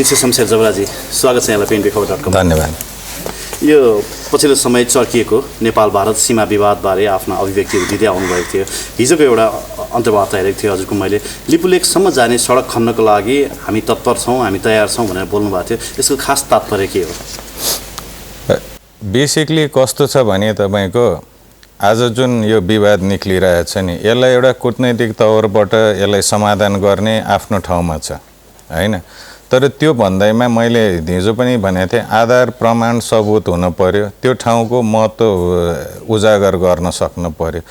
निश्चय शमशेर जबराजी, स्वागत छ यहाँलाई PNB-खबर.com। धन्यवाद। यो पछिल्लो समय चर्किएको नेपाल भारत सीमा विवादबारे आफ्ना अभिव्यक्तिहरू दिँदै आउनुभएको थियो। हिजोको एउटा अन्तर्वार्ता हेरेको थियो हजुरको मैले, लिपुलेकसम्म जाने सडक खन्नको लागि हामी तत्पर छौँ, हामी तयार छौँ भनेर बोल्नुभएको थियो। यसको खास तात्पर्य के हो? बेसिकली कस्तो छ भने तपाईँको आज जुन यो विवाद निक्लिरहेछ नि, यसलाई एउटा कूटनैतिक तौरबाट यसलाई समाधान गर्ने आफ्नो ठाउँमा छ हैन। तर त्यो भन्दैमा मैले हिजो पनि भनेको थिएँ, आधार प्रमाण सबुत हुनु पर्यो, त्यो ठाउँको महत्त्व उजागर गर्न सक्नु पर्यो।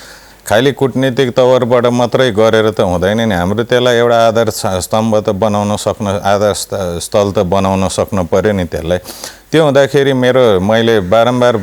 खालि कूटनीतिक तौरबाट मात्रै गरेर त हुँदैन नि। हाम्रो त्यसलाई एउटा आधार स्तम्भ त बनाउन सक्नु, आधार स्थल त बनाउन सक्नु पर्यो नि त्यसलाई। त्यो हुँदाखेरि मैले बारम्बार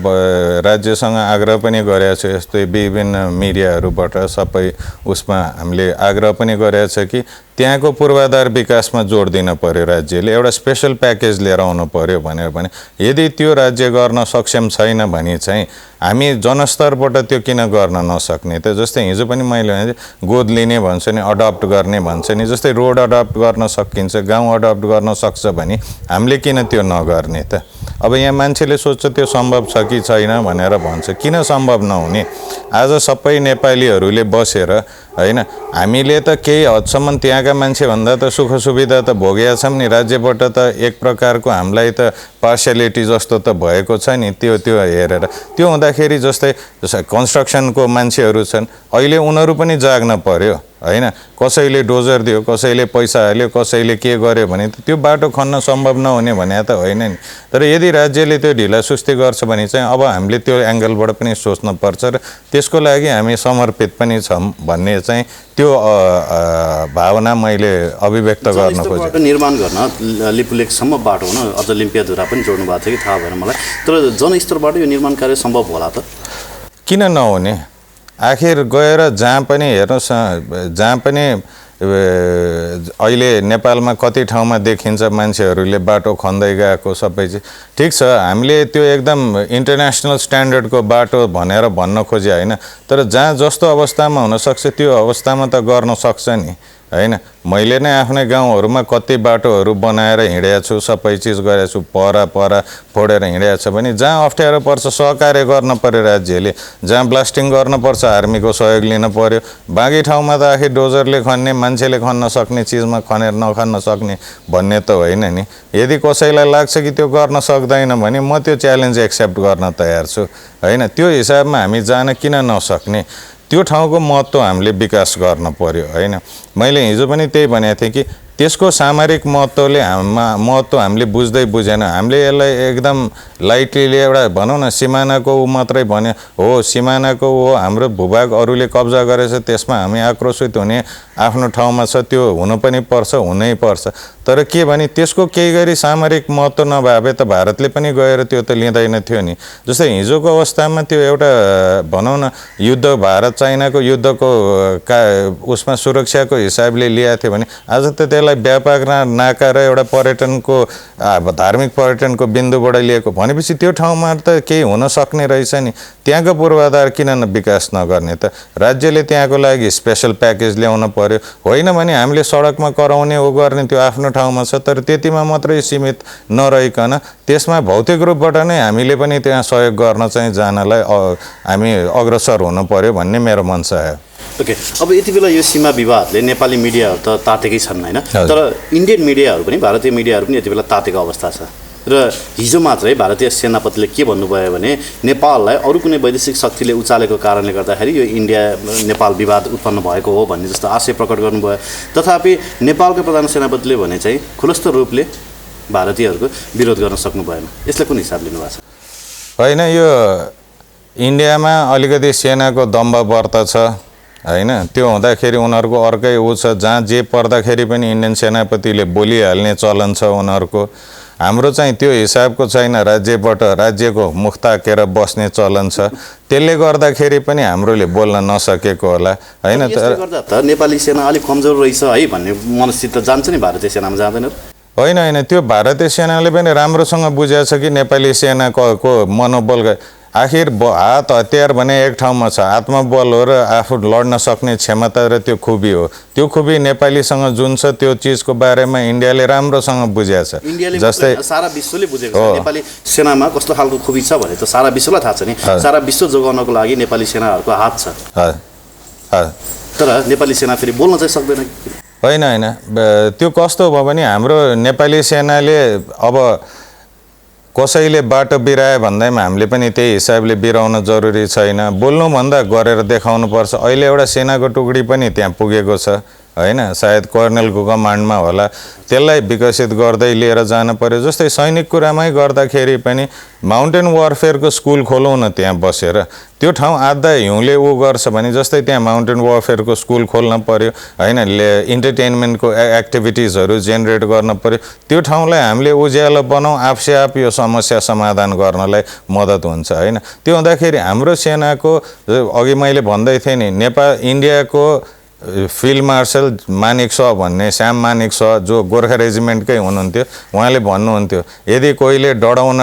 राज्यसँग आग्रह पनि गरेको छु, यस्तै विभिन्न मिडियाहरूबाट सबै उसमा हामीले आग्रह पनि गरेको छ कि त्यहाँको पूर्वाधार विकासमा जोड दिन पर्यो। राज्यले एउटा स्पेशल प्याकेज लिएर आउनु पर्यो भनेर भने, यदि त्यो राज्य गर्न सक्षम छैन भने चाहिँ हामी जनस्तरबाट त्यो किन गर्न नसक्ने त? जस्तै हिजो पनि मैले भने गोद लिने भन्छ नि, अडप्ट गर्ने भन्छ नि, जस्तै रोड अडप्ट गर्न सकिन्छ, गाउँ अडप्ट गर्न सक्छ भने हामीले किन त्यो नगर्ने त? अब यहाँ मान्छेले सोध्छ त्यो सम्भव छ कि छैन भनेर भन्छ, किन सम्भव नहुने? आज सबै नेपालीहरूले बसेर हैन, हामीले त केही हदसम्म त्यहाँका मान्छेभन्दा त सुख सुविधा त भोगेका छौँ नि। राज्यबाट त एक प्रकारको हामीलाई त पार्सियालिटी जस्तो त भएको छ नि। त्यो हेरेर त्यो हुँदाखेरि जस्तै कन्स्ट्रक्सनको मान्छेहरू छन्, अहिले उनीहरू पनि जाग्न पर्यो हैन। कसैले डोजर दियो, कसैले पैसा हाल्यो, कसैले के गर्यो भने त त्यो बाटो खन्न सम्भव नहुने भने त होइन नि। तर यदि राज्यले त्यो ढिलासुस्ती गर्छ भने चाहिँ अब हामीले त्यो एङ्गलबाट पनि सोच्नुपर्छ र त्यसको लागि हामी समर्पित पनि छौँ भन्ने चाहिँ त्यो भावना मैले अभिव्यक्त गर्न खोजेँ। निर्माण गर्न लिपुलेकसम्म बाटो हुन अझ लिम्पियाधुरा पनि जोड्नु भएको थियो कि थाहा भएन मलाई। तर जनस्तरबाट यो निर्माण कार्य सम्भव होला त? किन नहुने? आखिर गएर जहाँ पनि हेर्नुहोस्, जहाँ पनि अहिले नेपालमा कति ठाउँमा देखिन्छ मान्छेहरूले बाटो खन्दै गएको सबै चिज ठिक छ। हामीले त्यो एकदम इन्टरनेसनल स्ट्यान्डर्डको बाटो भनेर भन्न खोजे होइन, तर जहाँ जस्तो अवस्थामा हुनसक्छ त्यो अवस्थामा त गर्न सक्छ नि हैन। मैले नै आफ्नै गाउँहरूमा कति बाटोहरू बनाएर हिँडेको छु, सबै चिज गरेको छु, पर फोडेर हिँडेको छ भने जहाँ अप्ठ्यारो पर्छ सहकार्य गर्न पर्यो राज्यले, जहाँ ब्लास्टिङ गर्नुपर्छ आर्मीको सहयोग लिन पर्यो। बाँकी ठाउँमा त आखिर डोजरले खन्ने, मान्छेले खन्न सक्ने चिजमा खनेर नखन्न सक्ने भन्ने त होइन नि। यदि कसैलाई लाग्छ कि त्यो गर्न सक्दैन भने म त्यो च्यालेन्ज एक्सेप्ट गर्न तयार छु हैन। त्यो हिसाबमा हामी जान किन नसक्ने? त्यो ठाउँको महत्त्व हामीले विकास गर्न पर्यो हैन। मैले हिजो पनि त्यही भनेको थिएँ कि त्यसको सामरिक महत्त्व हामीले बुझ्दै बुझेन। हामीले यसलाई एकदम लाइटली एउटा भनौँ न सिमानाको मात्रै भन्यो हो, सिमानाको हो, हाम्रो भूभाग अरूले कब्जा गरेछ त्यसमा हामी आक्रोशित हुने आफ्नो ठाउँमा छ, त्यो हुनु पनि पर्छ, हुनै पर्छ। तर के भने त्यसको केही गरी सामरिक महत्त्व नभए त भारतले पनि गएर त्यो त लिँदैन थियो नि। जस्तै हिजोको अवस्थामा त्यो एउटा भनौँ न युद्ध, भारत चाइनाको युद्धको उसमा सुरक्षाको हिसाबले ल्याएको थियो भने आज त त्यसलाई व्यापक नाका र एउटा पर्यटनको धार्मिक पर्यटनको बिन्दुबाट लिएको भनेपछि त्यो ठाउँमा त केही हुन सक्ने रहेछ नि। त्यहाँको पूर्वाधार किन विकास नगर्ने त? राज्यले त्यहाँको लागि स्पेशल प्याकेज ल्याउन पर्यो। होइन भने हामीले सडकमा कराउने हो गर्ने त्यो आफ्नो ठाउँमा छ, तर त्यतिमा मात्रै सीमित नरहिकन त्यसमा भौतिक रूपबाट नै हामीले पनि त्यहाँ सहयोग गर्न चाहिँ जानलाई हामी अग्रसर हुनु पर्यो भन्ने मेरो मनसा हो। ओके, अब यति बेला यो सीमा विवादले नेपाली मिडियाहरू त तातेकै छन् होइन, तर इन्डियन मिडियाहरू पनि, भारतीय मिडियाहरू पनि यति बेला तातेको अवस्था छ। र हिजो मात्रै भारतीय सेनापतिले के भन्नुभयो भने नेपाललाई अरू कुनै वैदेशिक शक्तिले उचालेको कारणले गर्दाखेरि यो इन्डिया नेपाल विवाद उत्पन्न भएको हो भन्ने जस्तो आशय प्रकट गर्नुभयो। तथापि नेपालको प्रधान सेनापतिले भने चाहिँ खुलस्त रूपले भारतीयहरूको विरोध गर्न सक्नु भएन। यसलाई कुन हिसाब लिनुभएको छ? होइन, यो इन्डियामा अलिकति सेनाको दम्भ बढ्ता छ हैन। त्यो हुँदाखेरि उनीहरूको अर्कै ऊ छ, जहाँ जे पर्दाखेरि पनि इन्डियन सेनापतिले बोलिहाल्ने चलन छ उनीहरूको। हाम्रो चाहिँ त्यो हिसाबको छैन, राज्यबाट राज्यको मुख ताकेर बस्ने चलन छ। त्यसले गर्दाखेरि पनि हाम्रोले बोल्न नसकेको होला हैन। तर गर्दा त नेपाली सेना अलिक कमजोर रहेछ है भन्ने मनस्थिति त जान्छ नि भारतीय सेनामा, जाँदैन? होइन, त्यो भारतीय सेनाले पनि राम्रोसँग बुझेको छ कि नेपाली सेनाको मनोबल आखिर हात हतियार भने एक ठाउँमा छ, आत्मबल हो र आफू लड्न सक्ने क्षमता र त्यो खुबी हो। त्यो खुबी नेपालीसँग जुन छ त्यो चिजको बारेमा इन्डियाले राम्रोसँग बुझेको छ। जस्तै सारा विश्वले बुझेको छ नेपाली सेनामा कस्तो खालको खुबी छ भने त सारा विश्वलाई थाहा छ नि। सारा विश्व जोगाउनको लागि नेपाली सेनाहरूको हात छ। तर नेपाली सेना फेरि बोल्न चाहिँ सक्दैन। होइन, त्यो कस्तो भयो भने हाम्रो नेपाली सेनाले अब कसैले बाटो बिरायो भन्दैमा हामीले पनि त्यही हिसाबले बिराउन जरुरी छैन। बोल्नुभन्दा गरेर देखाउनुपर्छ। अहिले एउटा सेनाको टुकडी पनि त्यहाँ पुगेको छ होइन, सायद कर्नेलको कमान्डमा होला। त्यसलाई विकसित गर्दै लिएर जानु पर्यो। जस्तै सैनिक कुरामै गर्दाखेरि पनि माउन्टेन वारफेयरको स्कुल खोलौँ न त्यहाँ बसेर। त्यो ठाउँ आधा हिउँले ऊ गर्छ भने जस्तै त्यहाँ माउन्टेन वारफेयरको स्कुल खोल्न पर्यो होइन, इन्टरटेनमेन्टको एक्टिभिटिजहरू जेनेरेट गर्न पर्यो। त्यो ठाउँलाई हामीले उज्यालो बनाऊँ, आफसे आफ यो समस्या समाधान गर्नलाई मद्दत हुन्छ होइन। त्यो हुँदाखेरि हाम्रो सेनाको अघि मैले भन्दै थिएँ नि, इन्डियाको फिल्ड मार्शल मानिक श भन्ने श्याम मानिक श जो गोर्खा रेजिमेन्टकै हुनुहुन्थ्यो, उहाँले भन्नुहुन्थ्यो यदि कोहीले डराउन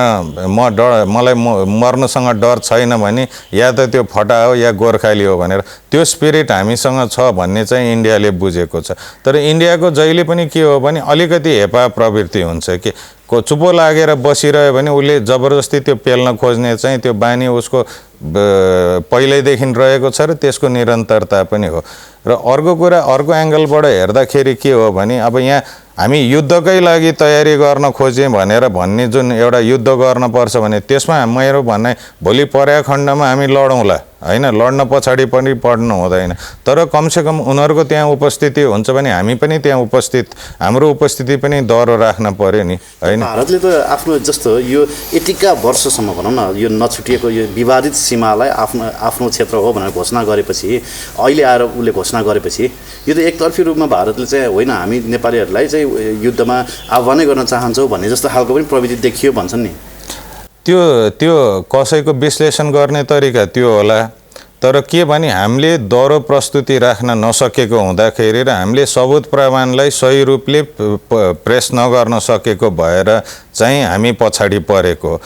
मलाई मर्नुसँग डर छैन भने या त त्यो फटा हो या गोर्खाली हो भनेर त्यो स्पिरिट हामीसँग छ भन्ने चाहिँ इन्डियाले बुझेको छ। तर इन्डियाको जहिले पनि के हो भने अलिकति हेपा प्रवृत्ति हुन्छ कि चुप्पो लागेर बसिरह्यो भने उसले जबरजस्ती त्यो पेल्न खोज्ने चाहिँ त्यो बानी उसको पहिल्यैदेखि रहेको छ र त्यसको निरन्तरता पनि हो। र अर्को कुरा, अर्को एङ्गलबाट हेर्दाखेरि के हो भने अब यहाँ हामी युद्धकै लागि तयारी गर्न खोज्यौँ भनेर भन्ने जुन एउटा युद्ध गर्नुपर्छ भने त्यसमा मेरो भनाइ भोलि पर्या खण्डमा हामी लडौँला होइन, लड्न पछाडि पनि पढ्नु हुँदैन। तर कमसेकम उनीहरूको त्यहाँ उपस्थिति हुन्छ भने हामी पनि त्यहाँ हाम्रो उपस्थिति पनि दह्रो राख्न पर्यो नि होइन। भारतले त आफ्नो जस्तो यो यतिका वर्षसम्म भनौँ न यो नछुटिएको यो विवादित सीमालाई आफ्नो क्षेत्र हो भनेर घोषणा गरेपछि, अहिले आएर उसले घोषणा गरेपछि यो त एकतर्फी रूपमा भारतले चाहिँ होइन हामी नेपालीहरूलाई चाहिँ युद्धमा आह्वानै गर्न चाहन्छौँ भन्ने जस्तो खालको पनि प्रवृत्ति देखियो भन्छन् नि। त्यो कसैको विश्लेषण गर्ने तरिका त्यो होला। तर के भने हामीले दह्रो प्रस्तुति राख्न नसकेको हुँदाखेरि र हामीले सबुत प्रमाणलाई सही रूपले प्रेस नगर्न सकेको भएर चाहिँ हामी पछाडि परेको।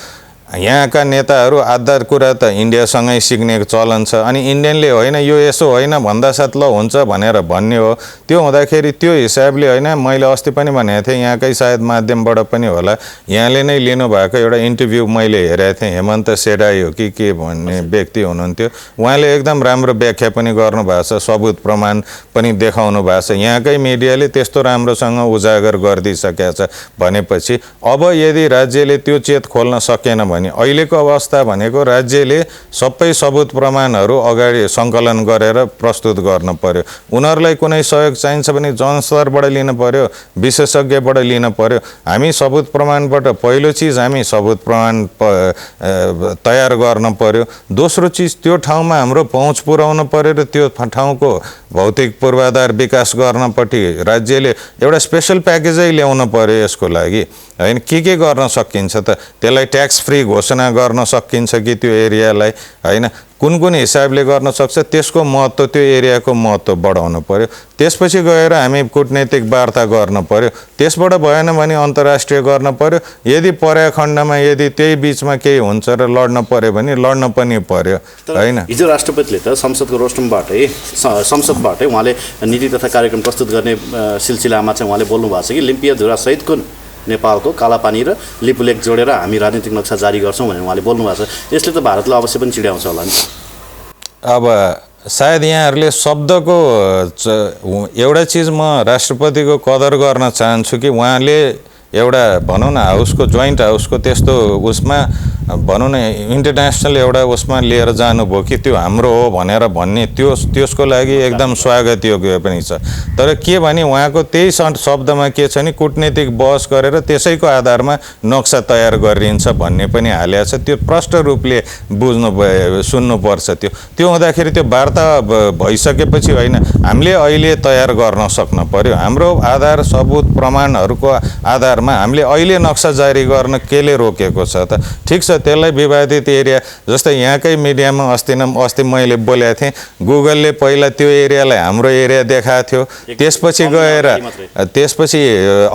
यहाँका नेताहरू आधा कुरा त इन्डियासँगै सिक्ने चलन छ, अनि इन्डियनले होइन यो यसो होइन भन्दासाथ ल हुन्छ भनेर भन्ने हो। त्यो हुँदाखेरि त्यो हिसाबले होइन, मैले अस्ति पनि भनेको थिएँ यहाँकै सायद माध्यमबाट पनि होला, यहाँले नै लिनुभएको एउटा इन्टरभ्यू मैले हेरेको थिएँ, हेमन्त सेडाई हो कि के भन्ने व्यक्ति हुनुहुन्थ्यो। उहाँले एकदम राम्रो व्याख्या पनि गर्नुभएको छ, सबुत प्रमाण पनि देखाउनु भएको छ। यहाँकै मिडियाले त्यस्तो राम्रोसँग उजागर गरिदिइसकेको छ भनेपछि अब यदि राज्यले त्यो चेत खोल्न सकेन भने अहिलेको अवस्था भनेको राज्यले सबै सबुत प्रमाणहरू अगाडि सङ्कलन गरेर प्रस्तुत गर्न पर्यो। उनीहरूलाई कुनै सहयोग चाहिन्छ भने जनस्तरबाट लिन पर्यो, विशेषज्ञबाट लिन पर्यो। हामी सबुत प्रमाणबाट पहिलो चिज हामी सबुत प्रमाण तयार गर्न पर्यो। दोस्रो चिज त्यो ठाउँमा हाम्रो पहुँच पुर्याउनु पर्यो र त्यो ठाउँको भौतिक पूर्वाधार विकास गर्नपट्टि राज्यले एउटा स्पेसल प्याकेजै ल्याउनु पर्यो यसको लागि होइन। के गर्न सकिन्छ त, त्यसलाई ट्याक्स फ्री घोषणा गर्न सकिन्छ कि त्यो एरियालाई होइन, कुन हिसाबले गर्न सक्छ त्यसको महत्त्व, त्यो एरियाको महत्त्व बढाउनु पर्यो। त्यसपछि गएर हामी कूटनैतिक वार्ता गर्न पर्यो। त्यसबाट भएन भने अन्तर्राष्ट्रिय गर्न पर्यो। यदि पर्या खण्डमा यदि त्यही बिचमा केही हुन्छ र लड्न पर्यो भने लड्न पनि पर्यो होइन। हिजो राष्ट्रपतिले त संसदबाटै उहाँले नीति तथा कार्यक्रम प्रस्तुत गर्ने सिलसिलामा चाहिँ उहाँले बोल्नु भएको छ कि लिम्पियाधुरा सहितको नेपालको कालापानी र लिपुलेक जोडेर हामी राजनीतिक नक्सा जारी गर्छौँ भनेर उहाँले बोल्नु भएको छ। यसले त भारतलाई अवश्य पनि चिड्याउँछ होला नि। अब सायद यहाँहरूले शब्दको एउटा चिज म राष्ट्रपतिको कदर गर्न चाहन्छु कि उहाँले एउटा भनौँ न हाउसको जोइन्ट हाउसको त्यस्तो उसमा भनौँ न इन्टरनेसनल एउटा उसमा लिएर जानुभयो कि त्यो हाम्रो हो भनेर भन्ने त्यसको लागि एकदम स्वागत योग्य पनि छ। तर के भने उहाँको त्यही शब्दमा के छ नि कूटनीतिक बहस गरेर त्यसैको आधारमा नक्सा तयार गरिन्छ भन्ने पनि हालेको छ। त्यो प्रष्ट रूपले सुन्नुपर्छ। त्यो हुँदाखेरि त्यो वार्ता भइसकेपछि होइन हामीले अहिले तयार गर्न सक्न पर्यो। हाम्रो आधार सबुत प्रमाणहरूको आधारमा हामीले अहिले नक्सा जारी गर्न केले रोकेको छ त? ठिक छ, त्यसलाई विवादित एरिया जस्तै यहाँकै मिडियामा अस्ति मैले बोलेको थिएँ गुगलले पहिला त्यो एरियालाई हाम्रो एरिया देखाएको थियो त्यसपछि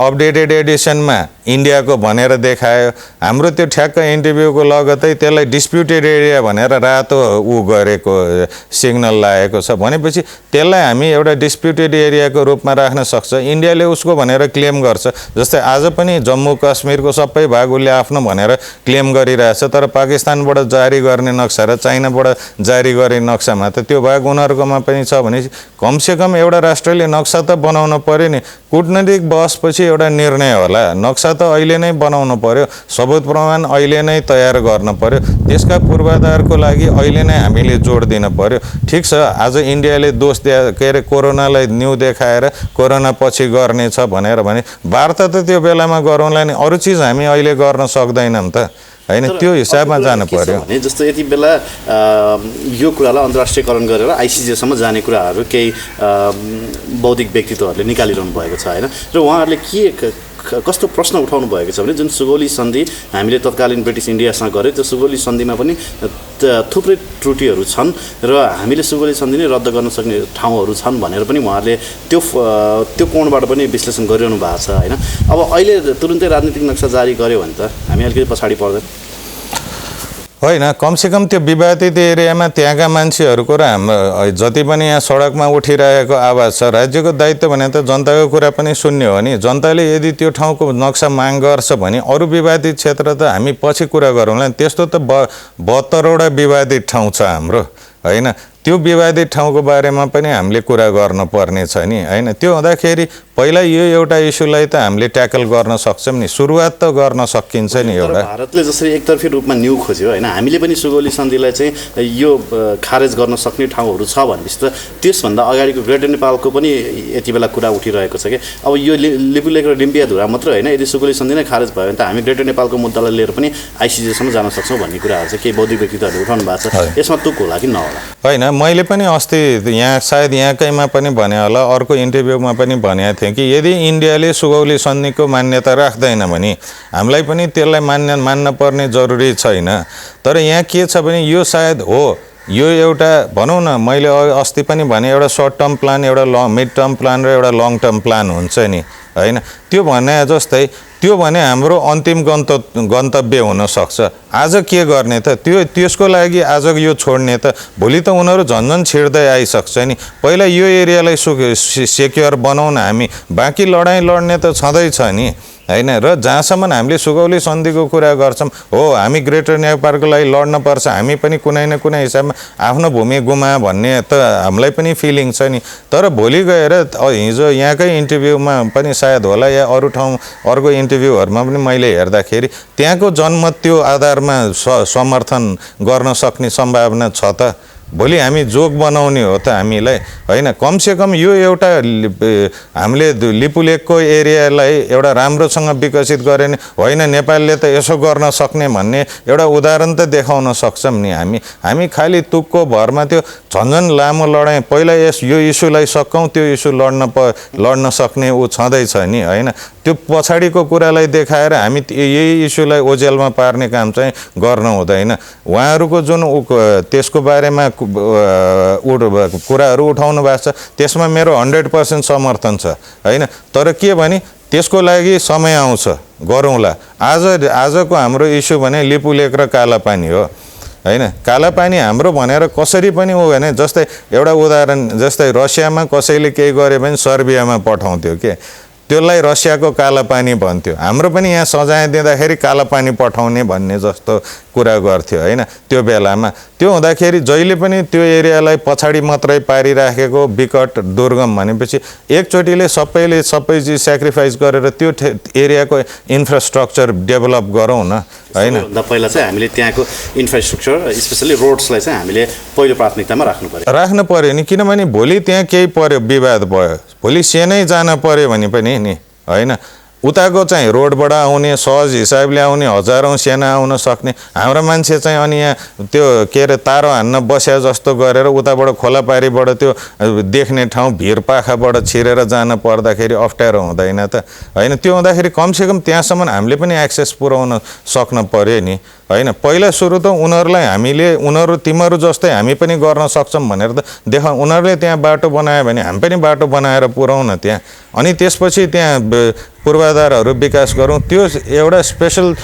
अपडेटेड एडिसनमा इन्डियाको भनेर देखायो हाम्रो त्यो ठ्याक्क इन्टरभ्यूको लगतै त्यसलाई डिस्प्युटेड एरिया भनेर रातो गरेको सिग्नल लागेको छ भनेपछि त्यसलाई हामी एउटा डिस्प्युटेड एरियाको रूपमा राख्न सक्छ इन्डियाले उसको भनेर क्लेम गर्छ जस्तै आज पनि जम्मू कश्मीरको सबै भाग उसले आफ्नो भनेर क्लेम गरिरहेछ तर पाकिस्तानबाट जारी गर्ने नक्सा र चाइनाबाट जारी गर्ने नक्सामा त त्यो भाग उनीहरूकोमा पनि छ भने कमसेकम एउटा राष्ट्रले नक्सा त बनाउन पर्यो नि कूटनीतिक बहसपछि एउटा निर्णय होला नक्सा त अहिले नै बनाउनु पर्यो सबुत प्रमाण अहिले नै तयार गर्न पर्यो त्यसका पूर्वाधारको लागि अहिले नै हामीले जोड दिन पर्यो ठिक छ आज इन्डियाले दोष के अरे कोरोनालाई न्यू देखाएर कोरोना पछि गर्नेछ भनेर भने वार्ता त त्यो बेलामा गरौँला नि अरू चिज हामी अहिले गर्न सक्दैनौँ त हैन त्यो हिसाबमा जानु पर्यो भने जस्तो यति बेला यो कुरालाई अन्तर्राष्ट्रियकरण गरेर आइसिजेसम्म जाने कुराहरू केही बौद्धिक व्यक्तित्वहरूले निकालिरहनु भएको छ हैन र उहाँहरूले कस्तो प्रश्न उठाउनु भएको छ भने जुन सुगौली सन्धि हामीले तत्कालीन ब्रिटिस इन्डियासँग गर्यो त्यो सुगौली सन्धिमा पनि थुप्रै त्रुटिहरू छन् र हामीले सुगौली सन्धि नै रद्द गर्न सक्ने ठाउँहरू छन् भनेर पनि उहाँहरूले त्यो कोणबाट पनि विश्लेषण गरिरहनु भएको छ हैन अब अहिले तुरुन्तै राजनीतिक नक्सा जारी गर्यो भने त हामी अलिकति पछाडि पर्दैन होइन कमसेकम त्यो विवादित एरियामा त्यहाँका मान्छेहरूको र हाम्रो जति पनि यहाँ सडकमा उठिरहेको आवाज छ राज्यको दायित्व भने त जनताको कुरा पनि सुन्ने हो नि जनताले यदि त्यो ठाउँको नक्सा माग गर्छ भने अरू विवादित क्षेत्र त हामी पछि कुरा गरौँला त्यस्तो त 72वटा विवादित ठाउँ छ हाम्रो हैन त्यो विवादित ठाउँको बारेमा पनि हामीले कुरा गर्नुपर्ने छ नि हैन त्यो हुँदाखेरि पहिला यो एउटा इस्युलाई त हामीले ट्याकल गर्न सक्छौँ नि सुरुवात त गर्न सकिन्छ नि एउटा भारतले जसरी एकतर्फी रूपमा न्यू खोज्यो हैन हामीले पनि सुगौली सन्धिलाई चाहिँ यो खारेज गर्न सक्ने ठाउँहरू छ भनेपछि त त्यसभन्दा अगाडिको ग्रेटर नेपालको पनि यति बेला कुरा उठिरहेको छ कि अब यो लिपुलेख र डिम्बियाधुरा मात्र हैन यदि सुगौली सन्धि नै खारेज भयो भने त हामी ग्रेटर नेपालको मुद्दालाई लिएर पनि आइसिजेसम्म जान सक्छौँ भन्ने कुराहरू चाहिँ केही बौद्धिक व्यक्तित्वहरूले उठाउनु भएको छ यसमा तुक होला कि नहोला होइन मैले पनि अस्ति यहाँ सायद यहाँकैमा पनि भने होला अर्को इन्टरभ्यूमा पनि भनेको थिएँ कि यदि इन्डियाले सुगौली सन्धिको मान्यता राख्दैन भने हामीलाई पनि त्यसलाई मान्न पर्ने जरुरी छैन तर यहाँ के छ भने यो सायद हो यो एउटा भनौँ न मैले अस्ति पनि भने एउटा सर्ट टर्म प्लान एउटा मिड टर्म प्लान र एउटा लङ टर्म प्लान हुन्छ नि हैन त्यो भने जस्तै त्यो भने हाम्रो अन्तिम गन्तव्य हुनसक्छ आज के गर्ने त त्यसको लागि आज यो छोड्ने त भोलि त उनीहरू झन्झन छिर्दै आइसक्छ नि पहिला यो एरियालाई सेक्योर बनाउन हामी बाँकी लडाइँ लड्ने त छँदैछ नि हैन र जहाँसम्म हामीले सुगौली सन्धिको कुरा गर्छौँ हो हामी ग्रेटर नेपालको लागि लड्नुपर्छ हामी पनि कुनै न कुनै हिसाबमा आफ्नो भूमि गुमा भन्ने त हामीलाई पनि फिलिङ छ नि तर भोलि गएर हिजो यहाँकै इन्टरभ्यूमा पनि सायद होला या अरू ठाउँ अर्को इन्टरभ्यूहरूमा पनि मैले हेर्दाखेरि त्यहाँको जनमत त्यो आधारमा समर्थन गर्न सक्ने सम्भावना छ त भोलि हामी जोग बनाउने हो त हामीलाई हैन कमसेकम यो एउटा हामीले लिपुलेखको एरियालाई एउटा राम्रोसँग विकसित गरे नि होइन नेपालले त यसो गर्न सक्ने भन्ने एउटा उदाहरण त देखाउन सक्छौँ नि हामी खालि तुकको भरमा त्यो झन्झन लामो लडाइँ पहिला यो इस्युलाई सकौँ त्यो इस्यु लड्न सक्ने ऊ छँदैछ नि हैन त्यो पछाडिको कुरालाई देखाएर हामी यही इस्युलाई ओझेलमा पार्ने काम चाहिँ गर्न हुँदैन उहाँहरूको जुन त्यसको बारेमा कुराहरू उठाउनु भएको छ त्यसमा मेरो 100% समर्थन छ हैन तर के भने त्यसको लागि समय आउँछ गरौँला आजको हाम्रो इस्यु भने लिपुलेख र कालापानी हो हैन कालापानी हाम्रो भनेर कसरी पनि हो भने जस्तै एउटा उदाहरण जस्तै रसियामा कसैले केही गर्यो भने सर्बियामा पठाउँथ्यो के त्यसलाई रसियाको कालापानी भन्थ्यो हाम्रो पनि यहाँ सजाय दिँदाखेरि कालापानी पठाउने भन्ने जस्तो कुरा गर्थ्यो हैन त्यो बेलामा त्यो हुँदाखेरि जहिले पनि त्यो एरियालाई पछाडि मात्रै पारिराखेको विकट दुर्गम भनेपछि एकचोटिले सबै चिज सेक्रिफाइस गरेर त्यो एरियाको इन्फ्रास्ट्रक्चर डेभलप गरौँ न हैन पहिला चाहिँ हामीले त्यहाँको इन्फ्रास्ट्रक्चर स्पेशली रोड्सलाई चाहिँ हामीले पहिलो प्राथमिकतामा राख्नु पर्यो नि किनभने भोलि त्यहाँ केही पर्यो विवाद भयो भोलि सेनै जान पर्यो भने पनि नि हैन उताको चाहिँ रोडबाट आउने सहज हिसाबले आउने हजारौँ सेना आउन सक्ने हाम्रो मान्छे चाहिँ अनि यहाँ त्यो के अरे तारो हान्न बस्या जस्तो गरेर उताबाट खोलापारीबाट त्यो देख्ने ठाउँ भिरपाखाबाट छिरेर जान पर्दाखेरि अप्ठ्यारो हुँदैन त हैन त्यो हुँदाखेरि कमसेकम त्यहाँसम्म हामीले पनि एक्सेस पुर्याउन सक्न पर्यो नि होइन पहिला सुरु त उनीहरूलाई हामीले तिमीहरू जस्तै हामी पनि गर्न सक्छौँ भनेर त उनीहरूले त्यहाँ बाटो बनायो भने हामी पनि बाटो बनाएर पुऱ्याउँ न त्यहाँ, अनि त्यसपछि त्यहाँ पूर्वाधारहरू विकास गरौँ। त्यो एउटा स्पेसल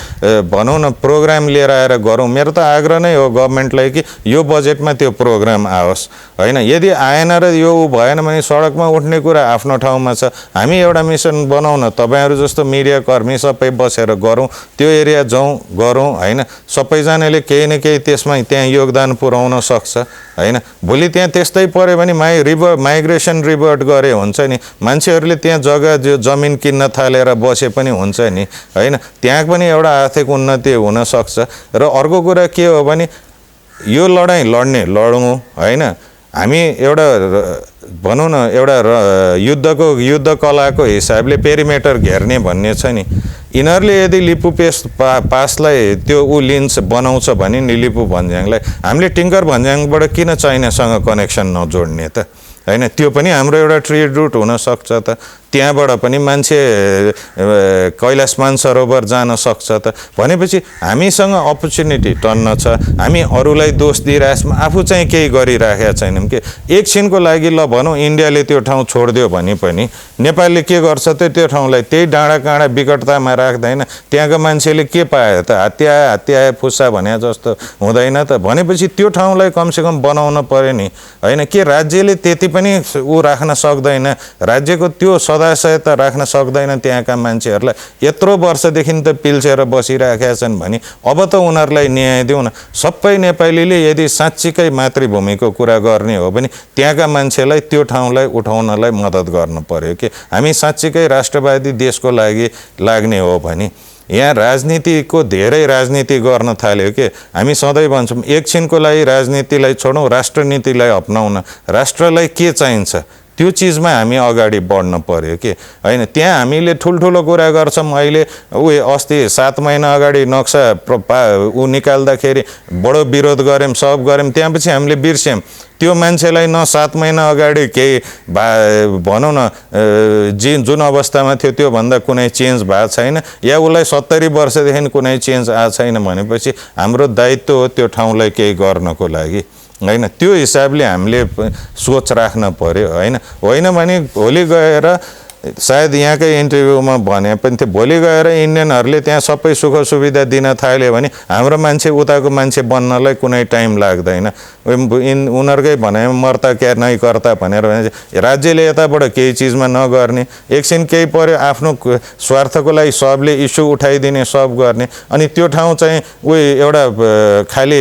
भनौँ न प्रोग्राम लिएर आएर गरौँ। मेरो त आग्रह नै हो गभर्मेन्टलाई कि यो बजेटमा त्यो प्रोग्राम आओस् होइन। यदि आएन र यो भएन भने सडकमा उठ्ने कुरा आफ्नो ठाउँमा छ। हामी एउटा मिसन बनाउँ न, तपाईँहरू जस्तो मिडिया कर्मी सबै बसेर गरौँ, त्यो एरिया जाउँ गरौँ होइन। सबैजनाले केही न केही त्यसमा त्यहाँ योगदान पुर्याउन सक्छ होइन। भोलि त्यहाँ त्यस्तै पऱ्यो भने माइग्रेसन रिभर्ट गरे हुन्छ नि, मान्छेहरूले त्यहाँ जमिन किन्न थालेर बसे पनि हुन्छ नि होइन। त्यहाँ पनि एउटा आर्थिक उन्नति हुनसक्छ। र अर्को कुरा के हो भने यो लडाइँ लडौँ होइन। हामी एउटा भनौँ न एउटा युद्ध कलाको हिसाबले पेरिमिटर घेर्ने भन्ने छ नि, यिनीहरूले यदि लिपु पासलाई त्यो लिन्छ बनाउँछ भने नि लिपु भन्ज्याङलाई, हामीले टिङ्कर भन्ज्याङबाट किन चाइनासँग कनेक्सन नजोड्ने त होइन। त्यो पनि हाम्रो एउटा ट्रेड रुट हुनसक्छ त, त्यहाँबाट पनि मान्छे कैलाश मानसरोवर जान सक्छ त। भनेपछि हामीसँग अपर्च्युनिटी टन्न छ, हामी अरूलाई दोष दिइरहेछौँ, आफू चाहिँ केही गरिराखेका छैनौँ कि। एकछिनको लागि ल भनौँ इन्डियाले त्यो ठाउँ छोडिदियो भने पनि नेपालले के गर्छ त, त्यो ठाउँलाई त्यही डाँडा काँडा विकटतामा राख्दैन। त्यहाँको मान्छेले के पायो त, हात्ती आए फुस्सा भने जस्तो हुँदैन त। भनेपछि त्यो ठाउँलाई कमसेकम बनाउन पर्यो नि होइन। के राज्यले त्यति पनि राख्न सक्दैन, राज्यको त्यो सदाशयता राख्न सक्दैन त्यहाँका मान्छेहरूलाई। यत्रो वर्षदेखि त पिल्सेर बसिराखेका छन् भने अब त उनीहरूलाई न्याय दिउँ न। सबै नेपालीले यदि साँच्चीकै मातृभूमिको कुरा गर्ने हो भने त्यहाँका मान्छेलाई त्यो ठाउँलाई उठाउनलाई मद्दत गर्नु पर्यो कि। हामी साँच्चीकै राष्ट्रवादी देशको लागि लाग्ने हो भने यहाँ राजनीतिको धेरै राजनीति गर्न थाल्यो कि। हामी सधैँ भन्छौँ एकछिनको लागि राजनीतिलाई छोडौँ, राष्ट्रनीतिलाई अपनाउन। राष्ट्रलाई के चाहिन्छ त्यो चिजमा हामी अगाडि बढ्न पर्यो कि होइन। त्यहाँ हामीले ठुल्ठुलो कुरा गर्छौँ। अहिले अस्ति 7 महिना अगाडि नक्सा निकाल्दाखेरि बडो विरोध गऱ्यौँ, सब गऱ्यौँ, त्यहाँपछि हामीले बिर्स्यौँ त्यो मान्छेलाई न 7 महिना अगाडि केही भनौँ न जुन अवस्थामा थियो त्योभन्दा कुनै चेन्ज भएको छैन, या उसलाई 70 वर्षदेखि कुनै चेन्ज आएको छैन भनेपछि हाम्रो दायित्व हो त्यो ठाउँलाई केही गर्नको लागि होइन। त्यो हिसाबले हामीले सोच राख्न पर्यो होइन भने भोलि गएर सायद यहाँकै इन्टरभ्यूमा भने पनि थियो, भोलि गएर इन्डियनहरूले त्यहाँ सबै सुख सुविधा दिन थाल्यो भने हाम्रो मान्छे उताको मान्छे बन्नलाई कुनै टाइम लाग्दैन। उनीहरूकै भनाइ मर्ता क्या नै कर्ता भनेर भने राज्यले यताबाट केही चिजमा नगर्ने, एकछिन केही पर्यो आफ्नो स्वार्थको लागि सबले इस्यु उठाइदिने, सब गर्ने, अनि त्यो ठाउँ चाहिँ एउटा खालि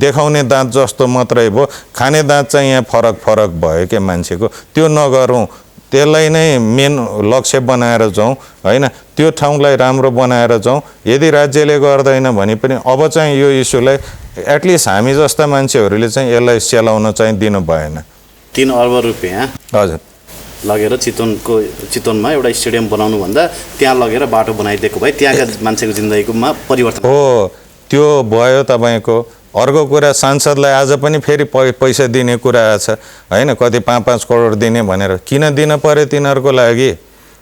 देखाउने दाँत जस्तो मात्रै भयो, खाने दाँत चाहिँ यहाँ फरक भयो क्या मान्छेको। त्यो नगरौँ, त्यसलाई नै मेन लक्ष्य बनाएर जाउँ होइन। त्यो ठाउँलाई राम्रो बनाएर जाउँ। यदि राज्यले गर्दैन भने पनि अब चाहिँ यो इस्युलाई एटलिस्ट हामी जस्ता मान्छेहरूले चाहिँ यसलाई सेलाउन चाहिँ दिनु भएन। 3 अर्ब रुपियाँ हजुर लगेर चितवनमा एउटा स्टेडियम बनाउनु भन्दा त्यहाँ लगेर बाटो बनाइदिएको भए त्यहाँका मान्छेको जिन्दगीमा परिवर्तन हो। त्यो भयो तपाईँको। अर्को कुरा सांसदलाई आज पनि फेरि पैसा दिने कुरा छ होइन, कति 5-5 करोड दिने भनेर। किन दिन पर्यो तिनीहरूको लागि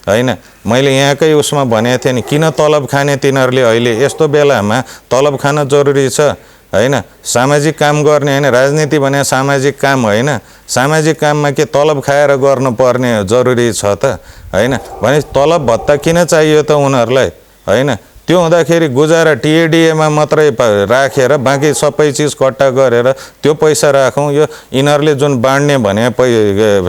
होइन। मैले यहाँकै उसमा भनेको थिएँ नि, किन तलब खाने तिनीहरूले अहिले यस्तो बेलामा तलब खान जरुरी छ होइन। सामाजिक काम गर्ने होइन, राजनीति भने सामाजिक काम होइन। सामाजिक काममा के तलब खाएर गर्नुपर्ने जरुरी छ त होइन। भने तलब भत्ता किन चाहियो त उनीहरूलाई होइन। त्यो हुँदाखेरि गुजारा टिएडिएमा मात्रै राखेर बाँकी सबै चिज कट्टा गरेर त्यो पैसा राखौँ। यो यिनीहरूले जुन बाँड्ने भने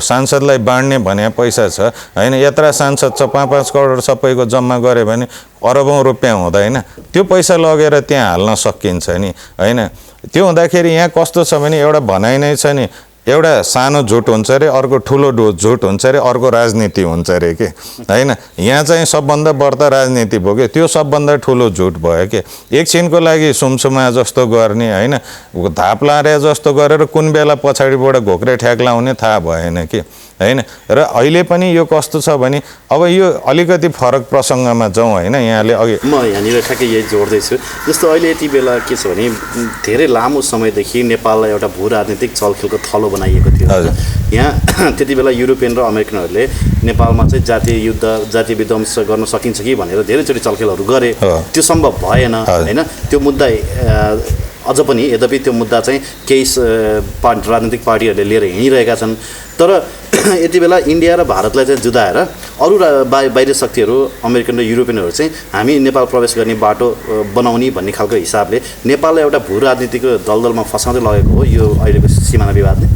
सांसदलाई बाँड्ने भने पैसा छ होइन, यत्रा सांसद छ 5-5 करोड सबैको जम्मा गऱ्यो भने अरबौँ रुपियाँ हुँदैन। त्यो पैसा लगेर त्यहाँ हाल्न सकिन्छ नि होइन। त्यो हुँदाखेरि यहाँ कस्तो छ भने एउटा भनाइ नै छ नि, एउटा सानो झुट हुन्छ अरे, अर्को ठुलो झुट हुन्छ अरे, अर्को राजनीति हुन्छ अरे के होइन। यहाँ चाहिँ सबभन्दा बढ्ता राजनीति भयो कि, त्यो सबभन्दा ठुलो झुट भयो कि। एकछिनको लागि सुमसुमा जस्तो गर्ने होइन, धाप लारे जस्तो गरेर कुन बेला पछाडिबाट घोक्रे ठ्याक लाउने थाहा भएन कि होइन। र अहिले पनि यो कस्तो छ भने अब यो अलिकति फरक प्रसङ्गमा जाउँ होइन। यहाँले अघि म यहाँनिर ठ्याक्कै यही जोड्दैछु। जस्तो अहिले यति बेला के छ भने धेरै लामो समयदेखि नेपाललाई एउटा भू राजनीतिक चलखेलको थलो बनाइएको थियो। यहाँ त्यति बेला युरोपियन र अमेरिकनहरूले नेपालमा चाहिँ जातीय युद्ध जातीय विध्वंस गर्न सकिन्छ कि भनेर धेरैचोटि चलखेलहरू गरे। त्यो सम्भव भएन होइन। त्यो मुद्दा अझ पनि यद्यपि त्यो मुद्दा चाहिँ केही राजनीतिक पार्टीहरूले लिएर हिँडिरहेका छन्। तर यति बेला इन्डिया र भारतलाई चाहिँ जुदाएर अरू बाहिर शक्तिहरू अमेरिकन र युरोपियनहरू चाहिँ हामी नेपाल प्रवेश गर्ने बाटो बनाउने भन्ने खालको हिसाबले नेपाललाई एउटा भू राजनीतिको दलदलमा फसाउँदै लगेको हो यो अहिलेको सिमाना विवादले।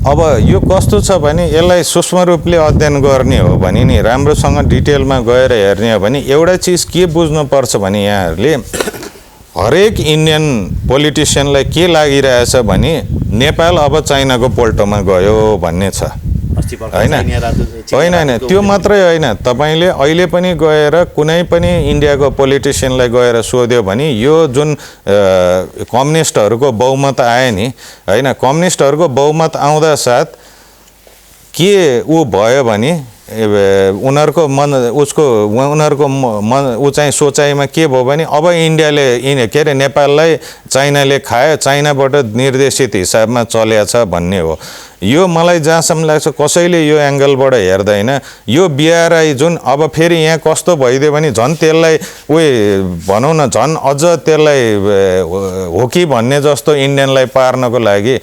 अब यो कस्तो छ भने यसलाई सूक्ष्म रूपले अध्ययन गर्ने हो भने नि राम्रोसँग डिटेलमा गएर हेर्ने हो भने एउटा चिज के बुझ्नुपर्छ भने यहाँहरूले हरेक इन्डियन पोलिटिसियनलाई के लागिरहेछ भने नेपाल अब चाइनाको पोल्टोमा गयो भन्ने छ होइन। होइन त्यो मात्रै होइन, तपाईँले अहिले पनि गएर कुनै पनि इन्डियाको पोलिटिसियनलाई गएर सोध्यो भने यो जुन कम्युनिस्टहरूको बहुमत आयो नि होइन, कम्युनिस्टहरूको बहुमत आउँदा साथ के ऊ भयो भने उनीहरूको ऊ चाहिँ सोचाइमा के भयो भने अब इन्डियाले के अरे नेपाललाई चाइनाले खायो, चाइनाबाट निर्देशित हिसाबमा चलेको छ भन्ने हो। यो मलाई जहाँसम्म लाग्छ कसैले यो एङ्गलबाट हेर्दैन। यो बिआरआई जुन अब फेरि यहाँ कस्तो भइदियो भने झन् त्यसलाई भनौँ न झन् अझ त्यसलाई हो कि भन्ने जस्तो इन्डियनलाई पार्नको लागि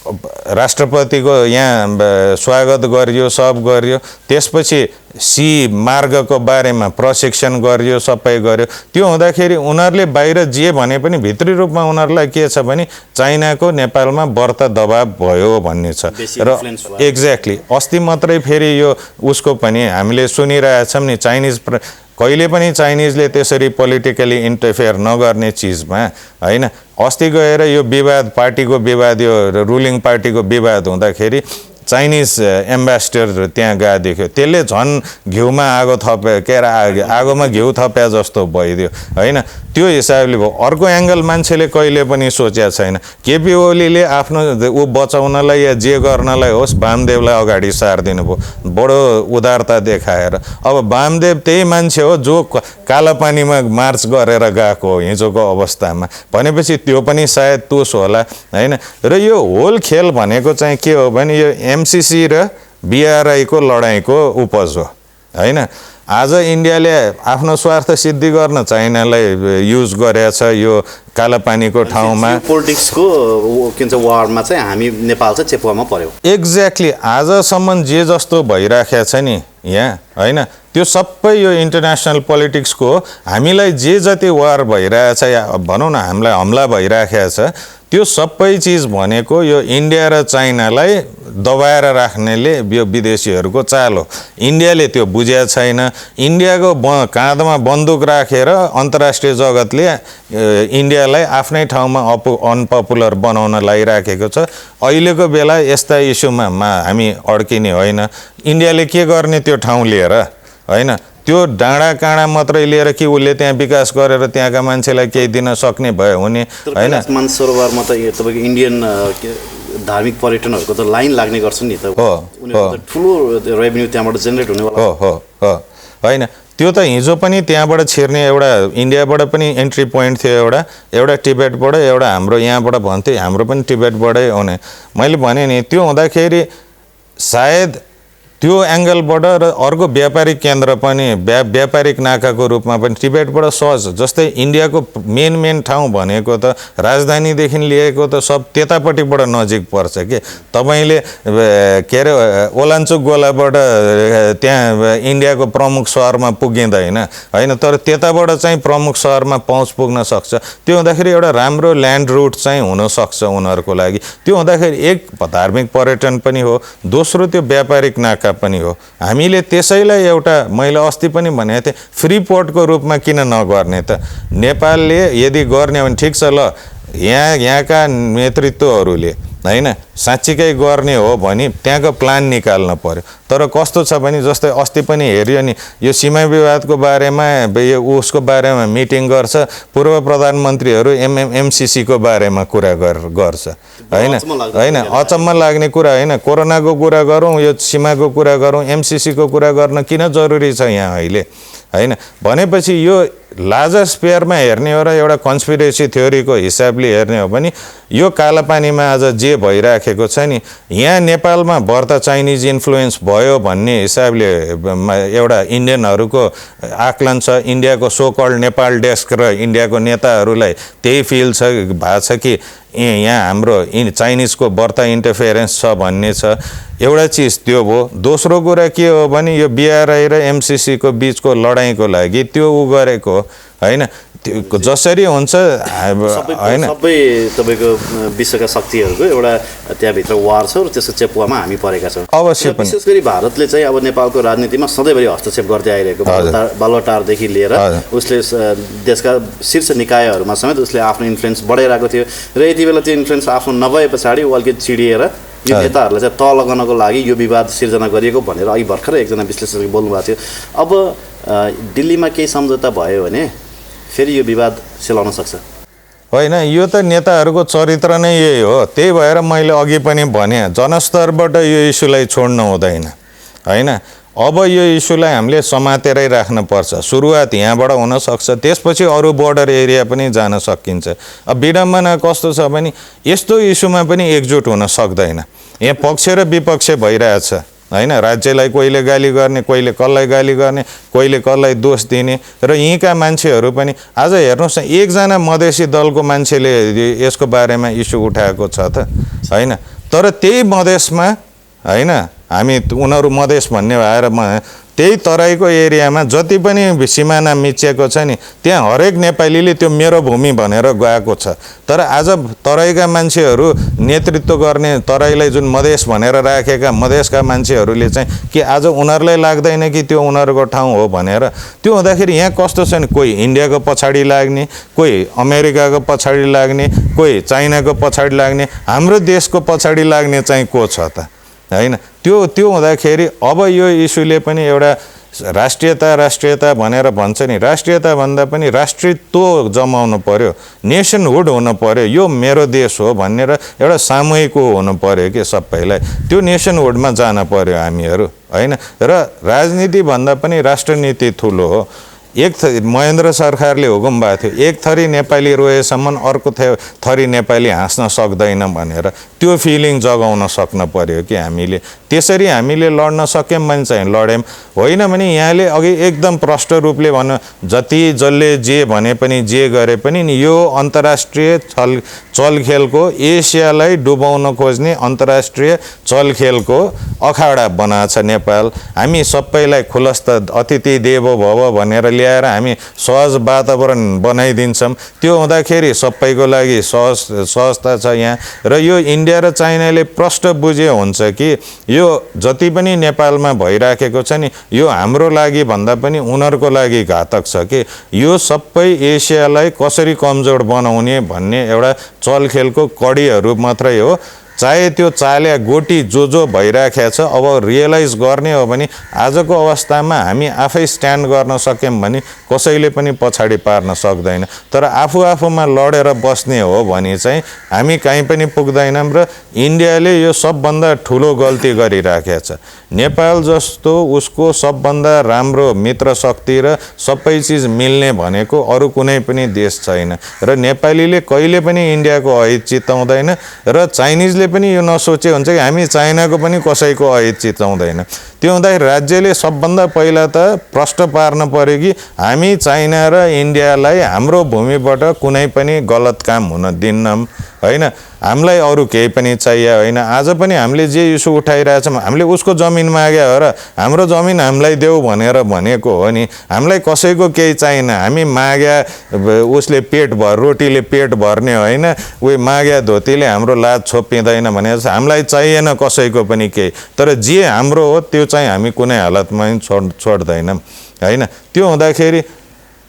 राष्ट्रपतिको यहाँ स्वागत गरियो, सब गरियो, त्यसपछि सी मार्गको बारेमा प्रशिक्षण गरियो, सबै गर्यो। त्यो हुँदाखेरि उनीहरूले बाहिर जे भने पनि भित्री रूपमा उनीहरूलाई के छ भने चाइनाको नेपालमा बढ्ता दबाब भयो भन्ने छ। र एक्ज्याक्टली अस्ति मात्रै फेरि यो उसको पनि हामीले सुनिरहेछौँ नि, कहिले पनि चाइनिजले त्यसरी पोलिटिकली इन्टरफेयर नगर्ने चिजमा होइन। अस्ति गएर यो विवाद पार्टीको विवाद यो रुलिङ पार्टीको विवाद हुँदाखेरि चाइनिज एम्बेसडर त्यहाँ गएको देख्यो, त्यसले झन् घिउमा आगो थप्यो के अरे आगोमा घिउ थप्या जस्तो भइदियो होइन। त्यो हिसाबले भयो। अर्को एङ्गल मान्छेले कहिले पनि सोचेको छैन। केपी ओलीले आफ्नो ऊ बचाउनलाई या जे गर्नलाई होस् वामदेवलाई अगाडि सारिदिनु भयो बडो उदारता देखाएर। अब वामदेव त्यही मान्छे हो जो कालापानीमा मार्च गरेर गएको हो हिजोको अवस्थामा, भनेपछि त्यो पनि सायद तुस होला होइन। र यो होल खेल भनेको चाहिँ के हो भने यो एमसिसी र बिआरआईको लडाइँको उपज हो होइन। आज इन्डियाले आफ्नो स्वार्थ सिद्धि गर्न चाइनालाई युज गरेछ यो कालापानीको ठाउँमा। पोलिटिक्सको के भन्छ वारमा चाहिँ हामी नेपाल चाहिँ चेपुवामा पर्यो। एक्ज्याक्टली आजसम्म जे जस्तो भइराखेको छ नि यहाँ होइन, त्यो सबै यो इन्टरनेसनल पोलिटिक्सको हामीलाई जे जति वार भइरहेछ या भनौँ न हामीलाई हमला भइराखेको छ त्यो सबै चिज भनेको यो इन्डिया र चाइनालाई दबाएर राख्नेले यो विदेशीहरूको चाल हो। इन्डियाले त्यो बुझेको छैन। इन्डियाको काँधमा बन्दुक राखेर अन्तर्राष्ट्रिय जगतले इन्डियालाई आफ्नै ठाउँमा अनपपुलर बनाउन लागिराखेको छ। अहिलेको बेला यस्ता इस्युमा हामी अड्किने होइन। इन्डियाले के गर्ने त्यो ठाउँ लिएर होइन, त्यो डाँडा काँडा मात्रै लिएर कि उसले त्यहाँ विकास गरेर त्यहाँका मान्छेलाई केही दिन सक्ने भयो हुने होइन। मानसरोवरमा त तपाईँको इन्डियन धार्मिक पर्यटनहरूको त लाइन लाग्ने गर्छ नि त, ठुलो रेभेन्यू त्यहाँबाट जेनेरेट हुनेवाला हो होइन। त्यो त हिजो पनि त्यहाँबाट छिर्ने एउटा इन्डियाबाट पनि एन्ट्री पोइन्ट थियो, एउटा टिबेटबाट, एउटा हाम्रो यहाँबाट भन्थे, हाम्रो पनि टिबेटबाटै आउने। मैले भने नि त्यो हुँदाखेरि सायद त्यो एङ्गलबाट र अर्को व्यापारिक केन्द्र पनि व्यापारिक नाकाको रूपमा पनि टिबेटबाट सहज। जस्तै इन्डियाको मेन ठाउँ भनेको त राजधानीदेखि लिएको त सब त्यतापट्टिबाट नजिक पर्छ कि तपाईँले के अरे ओलाञ्चुक गोलाबाट त्यहाँ इन्डियाको प्रमुख सहरमा पुगिँदैन होइन, तर त्यताबाट चाहिँ प्रमुख सहरमा पहुँच पुग्न सक्छ। त्यो हुँदाखेरि एउटा राम्रो ल्यान्ड रुट चाहिँ हुनसक्छ उनीहरूको लागि। त्यो हुँदाखेरि एक धार्मिक पर्यटन पनि हो, दोस्रो त्यो व्यापारिक नाका पनि हो। हामीले त्यसैलाई एउटा मैले अस्ति पनि भनेको थिएँ फ्री पोर्टको रूपमा किन नगर्ने त। नेपालले यदि गर्ने भने ठिक छ ल, यहाँका नेतृत्वहरूले होइन साँच्चीकै गर्ने हो भने त्यहाँको प्लान निकाल्न पर्यो। तर कस्तो छ भने जस्तै अस्ति पनि हेऱ्यो नि यो सीमा विवादको बारेमा उसको बारेमा मिटिङ गर्छ, पूर्व प्रधानमन्त्रीहरू एमसीसीको बारेमा कुरा गर्छ होइन अचम्म लाग्ने कुरा होइन। कोरोनाको कुरा गरौँ, यो सीमाको कुरा गरौँ, एमसीसीको कुरा गर्न किन जरुरी छ यहाँ अहिले होइन। भनेपछि यो लार्जर स्पेयरमा हेर्ने हो र एउटा कन्स्पिरेसी थ्योरीको हिसाबले हेर्ने हो भने यो कालापानीमा आज जे भइराखेको छ नि, यहाँ नेपालमा बढ्ता चाइनिज इन्फ्लुएन्स भयो भन्ने हिसाबले एउटा इन्डियनहरूको आकलन छ। इन्डियाको सो कल्ड नेपाल डेस्क र इन्डियाको नेताहरूलाई त्यही फिल भएको छ कि यहाँ हाम्रो चाइनिजको बढ्ता इन्टरफेरेन्स छ भन्ने छ। एउटा चिज त्यो भयो। दोस्रो कुरा के हो भने यो बिआरआई र एमसीसीको बिचको लडाइँको लागि त्यो गरेको होइन। त्यो जसरी हुन्छ होइन, सबै तपाईँको विश्वका शक्तिहरूको एउटा त्यहाँभित्र वार छ र त्यसको चेपुवामा हामी परेका छौँ। अवश्य पनि विशेष गरी भारतले चाहिँ अब नेपालको राजनीतिमा सधैँभरि हस्तक्षेप गर्दै आइरहेको, बालुवाटारदेखि लिएर उसले देशका शीर्ष निकायहरूमा समेत उसले आफ्नो इन्फ्लुएन्स बढाइरहेको थियो र यति बेला त्यो इन्फ्लुएन्स आफ्नो नभए पछाडि अलिकति चिडिएर यो नेताहरूलाई चाहिँ तल लगाउनको लागि यो विवाद सिर्जना गरिएको भनेर अघि भर्खरै एकजना विश्लेषकले बोल्नुभएको थियो। अब दिल्लीमा केही सम्झौता भयो भने फेरि यो विवाद सेलाउन सक्छ होइन। यो त नेताहरूको चरित्र नै यही हो। त्यही भएर मैले अघि पनि भने जनस्तरबाट यो इस्युलाई छोड्नु हुँदैन होइन। अब यो इस्युलाई हामीले समातेरै राख्नुपर्छ। सुरुवात यहाँबाट हुनसक्छ, त्यसपछि अरू बोर्डर एरिया पनि जान सकिन्छ। अब विडम्बना कस्तो छ भने यस्तो इस्युमा पनि एकजुट हुन सक्दैन। यहाँ पक्ष र विपक्ष भइरहेछ होइन। राज्यलाई कोहीले गाली गर्ने, कोहीले कसलाई गाली गर्ने, कोहीले कसलाई दोष दिने र यहीँका मान्छेहरू पनि आज हेर्नुहोस् न, एकजना मधेसी दलको मान्छेले यसको बारेमा इस्यु उठाएको छ त होइन। तर त्यही मधेसमा होइन, हामी उनीहरू मधेस भन्ने भएर त्यही तराईको एरियामा जति पनि सिमाना मिचिएको छ नि, त्यहाँ हरेक नेपालीले त्यो मेरो भूमि भनेर गएको छ। तर आज तराईका मान्छेहरू नेतृत्व गर्ने, तराईलाई जुन मधेस भनेर राखेका मधेसका मान्छेहरूले चाहिँ कि आज उनीहरूलाई लाग्दैन कि त्यो उनीहरूको ठाउँ हो भनेर। त्यो हुँदाखेरि यहाँ कस्तो छ नि, कोही इन्डियाको पछाडि लाग्ने, कोही अमेरिकाको पछाडि लाग्ने, कोही चाइनाको पछाडि लाग्ने, हाम्रो देशको पछाडि लाग्ने चाहिँ को छ त होइन। त्यो हुँदाखेरि अब यो इस्युले पनि एउटा राष्ट्रियता भनेर भन्छ नि, राष्ट्रियता भन्दा पनि राष्ट्रित्व जमाउनु पर्यो, नेसनहुड हुनु पर्यो। यो मेरो देश हो भनेर एउटा सामूहिक हुनु पर्यो कि सबैलाई, त्यो नेसनहुडमा जान पर्यो हामीहरू होइन। र राजनीति भन्दा पनि राष्ट्रनीति ठुलो हो। महेन्द्र सरकारले हुकुम भएको थियो, एक थरी नेपाली रोएसम्म अर्को थरी नेपाली हाँस्न सक्दैन भनेर। त्यो फिलिङ जगाउन सक्न पर्यो कि हामीले। त्यसरी हामीले लड्न सक्यौँ भने चाहिँ लड्यौँ, होइन भने यहाँले अघि एकदम प्रष्ट रूपले भन्नु, जति जसले जे भने पनि जे गरे पनि नि यो अन्तर्राष्ट्रिय चलखेलको, एसियालाई डुबाउन खोज्ने अन्तर्राष्ट्रिय चलखेलको अखाडा बनाएको छ नेपाल। हामी सबैलाई खुलस्त अतिथि देवो भव भनेर ल्याएर हामी सहज वातावरण बनाइदिन्छौँ। त्यो हुँदाखेरि सबैको लागि सहजता छ यहाँ। र यो इन्डिया र चाइनाले प्रष्ट बुझे हुन्छ कि यो जति पनि नेपालमा भइराखेको छ नि, यो हाम्रो लागि भन्दा पनि उनीहरूको लागि घातक छ कि यो सबै एसियालाई कसरी कमजोर बनाउने भन्ने एउटा चलखेलको कडीहरू मात्रै हो। चाहे त्यो चाल्या गोटी जो भइराखेको छ, अब रियलाइज गर्ने हो भने आजको अवस्थामा हामी आफै स्ट्यान्ड गर्न सक्यौँ भने कसैले पनि पछाडि पार्न सक्दैन। तर आफूमा लडेर बस्ने हो भने चाहिँ हामी कहीँ पनि पुग्दैनौँ। र इन्डियाले यो सबभन्दा ठुलो गल्ती गरिराखेको छ। नेपाल जस्तो उसको सबभन्दा राम्रो मित्र शक्ति र सबै चिज मिल्ने भनेको अरू कुनै पनि देश छैन। र नेपालीले कहिले पनि इन्डियाको अहित चिताउँदैन र चाइनिजले पनि यो नसोचे हुन्छ कि हामी चाइनाको पनि कसैको अहित चिताउँदैन। त्यो हुँदाखेरि राज्यले सबभन्दा पहिला त प्रष्ट पार्न पर्यो कि हामी चाइना र इन्डियालाई हाम्रो भूमिबाट कुनै पनि गलत काम हुन दिन्नौँ होइन। हामीलाई अरू केही पनि चाहियो होइन। आज पनि हामीले जे इस्यु उठाइरहेछौँ, हामीले उसको जमिन माग्यो हो र हाम्रो जमिन हामीलाई देऊ भनेर भनेको हो नि। हामीलाई कसैको केही चाहिएन। हामी माग्या उसले रोटीले पेट भर्ने होइन, उही माग्या धोतीले हाम्रो लाज छोपिँदैन भने हामीलाई चाहिएन कसैको पनि केही। तर जे हाम्रो हो त्यो चाहिँ हामी कुनै हालतमा छोड्दैनौँ होइन। त्यो हुँदाखेरि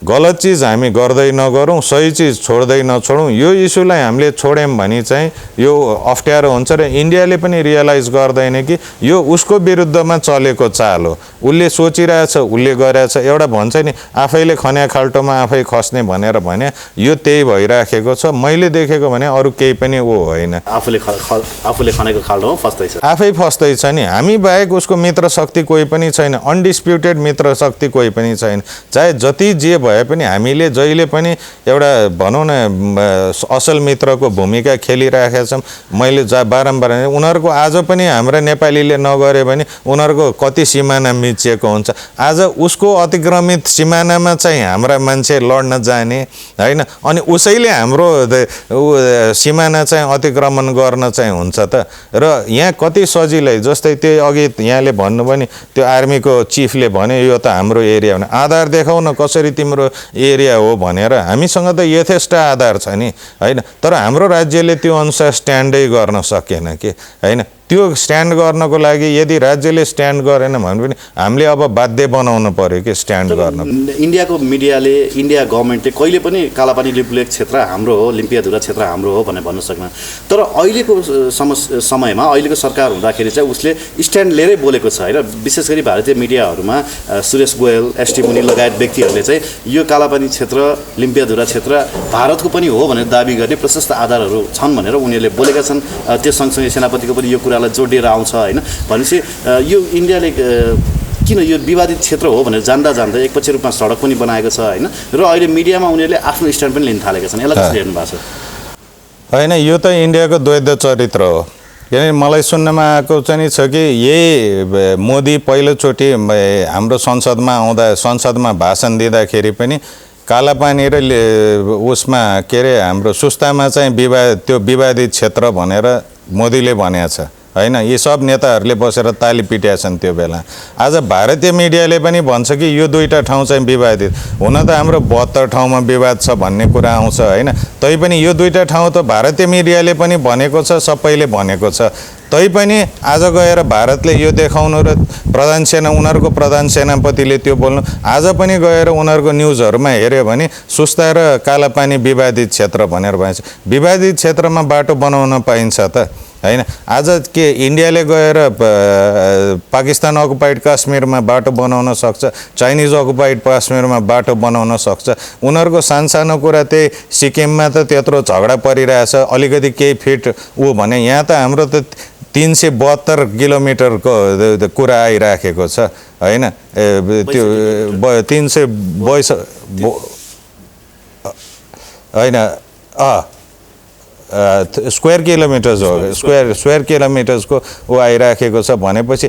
गलत चिज हामी गर्दै नगरौँ, सही चिज छोड्दै नछोडौँ। यो इस्युलाई हामीले छोड्यौँ भने चाहिँ यो अप्ठ्यारो हुन्छ र इन्डियाले पनि रियलाइज गर्दैन कि यो उसको विरुद्धमा चलेको चाल हो। उसले सोचिरहेछ, उसले गरेछ, एउटा भन्छ नि आफैले खन्या खाल्टोमा आफै खस्ने भनेर भने यो त्यही भइराखेको छ। मैले देखेको भने अरू केही पनि होइन। आफूले खनेको खाल्टोमा फस्दैछ, आफै फस्दैछ नि। हामी बाहेक उसको मित्र शक्ति कोही पनि छैन, अनडिस्प्युटेड मित्र शक्ति कोही पनि छैन। चाहे जति जे भए पनि हामीले जहिले पनि एउटा भनौँ न असल मित्रको भूमिका खेलिराखेका छौँ। मैले बारम्बार उनीहरूको आज पनि हाम्रा नेपालीले नगरे भने उनीहरूको कति सिमाना मिचिएको हुन्छ। आज उसको अतिक्रमित सिमानामा चाहिँ हाम्रा मान्छे लड्न जाने होइन, अनि उसैले हाम्रो सिमाना चाहिँ अतिक्रमण गर्न चाहिँ हुन्छ त। र यहाँ कति सजिलै, जस्तै त्यो अघि यहाँले भन्नुभयो नि त्यो आर्मीको चिफले भने यो त हाम्रो एरिया भने आधार देखाउ न कसरी तिम्रो एरिया हो भनेर। हामीसँग त यथेष्ट आधार छ नि होइन, तर हाम्रो राज्यले त्यो अनुसार स्ट्यान्डै गर्न सकेन कि होइन। त्यो स्ट्यान्ड गर्नको लागि यदि राज्यले स्ट्यान्ड गरेन भने पनि हामीले अब बाध्य बनाउनु पर्यो कि स्ट्यान्ड गर्न। इन्डियाको मिडियाले, इन्डिया गभर्मेन्टले कहिले पनि कालापानी लिपुलेक क्षेत्र हाम्रो हो, लिम्पियाधुरा क्षेत्र हाम्रो हो भनेर भन्न सक्दैन। तर अहिलेको समयमा अहिलेको सरकार हुँदाखेरि चाहिँ उसले स्ट्यान्ड लिएरै बोलेको छ होइन। विशेष गरी भारतीय मिडियाहरूमा सुरेश गोयल, एसटी मुनि लगायत व्यक्तिहरूले चाहिँ यो कालापानी क्षेत्र, लिम्पियाधुरा क्षेत्र भारतको पनि हो भनेर दाबी गर्ने प्रशस्त आधारहरू छन् भनेर उनीहरूले बोलेका छन्। त्यो सँगसँगै सेनापतिको पनि यो कुरा जोडिएर आउँछ होइन। भनेपछि यो इन्डियाले किन यो विवादित क्षेत्र हो भनेर जान्दा जान्दा एकपक्ष रूपमा सडक पनि बनाएको छ होइन, र अहिले मिडियामा उनीहरूले आफ्नो स्ट्यान्ड पनि लिन थालेका छन्। यसलाई कसरी हेर्नु भएको छ? होइन, यो त इन्डियाको द्वैध चरित्र हो। किनभने मलाई सुन्नमा आएको चाहिँ छ कि यही मोदी पहिलोचोटि हाम्रो संसदमा भाषण दिँदाखेरि पनि कालापानी र उसमा के अरे हाम्रो सुस्तामा चाहिँ त्यो विवादित क्षेत्र भनेर मोदीले भनेको छ होइन। यी सब नेताहरूले बसेर ताली पिट्या छन् त्यो बेला। आज भारतीय मिडियाले पनि भन्छ कि यो दुईवटा ठाउँ चाहिँ विवादित। हुन त हाम्रो 72 ठाउँमा विवाद छ भन्ने कुरा आउँछ होइन, तैपनि यो दुईवटा ठाउँ त भारतीय मिडियाले पनि भनेको छ, सबैले भनेको छ। तैपनि आज गएर भारतले यो देखाउनु र उनीहरूको प्रधान सेनापतिले त्यो बोल्नु, आज पनि गएर उनीहरूको न्युजहरूमा हेऱ्यो भने सुस्ता र कालापानी विवादित क्षेत्र भनेर भन्छ। विवादित क्षेत्रमा बाटो बनाउन पाइन्छ त होइन। आज के इन्डियाले गएर पाकिस्तान अकुपाइड काश्मीरमा बाटो बनाउन सक्छ, चाइनिज अकुपाइड काश्मीरमा बाटो बनाउन सक्छ। उनीहरूको सानो कुरा त्यही सिक्किममा त त्यत्रो झगडा परिरहेछ, अलिकति केही फिट भने यहाँ त हाम्रो त 372 किलोमिटरको कुरा आइराखेको छ होइन। त्यो 322 होइन स्क्वायर किलोमिटर्स हो, स्क्वायर किलोमिटर्सको ऊ आइराखेको छ भनेपछि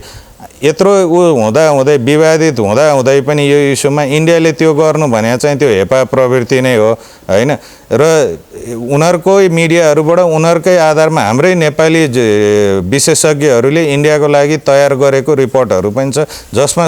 यत्रो हुँदै विवादित हुँदै पनि यो इस्युमा इन्डियाले त्यो गर्नु भने चाहिँ त्यो हेपा प्रवृत्ति नै हो होइन। र उनीहरूकै मिडियाहरूबाट उनीहरूकै आधारमा हाम्रै नेपाली विशेषज्ञहरूले इन्डियाको लागि तयार गरेको रिपोर्टहरू पनि छ जसमा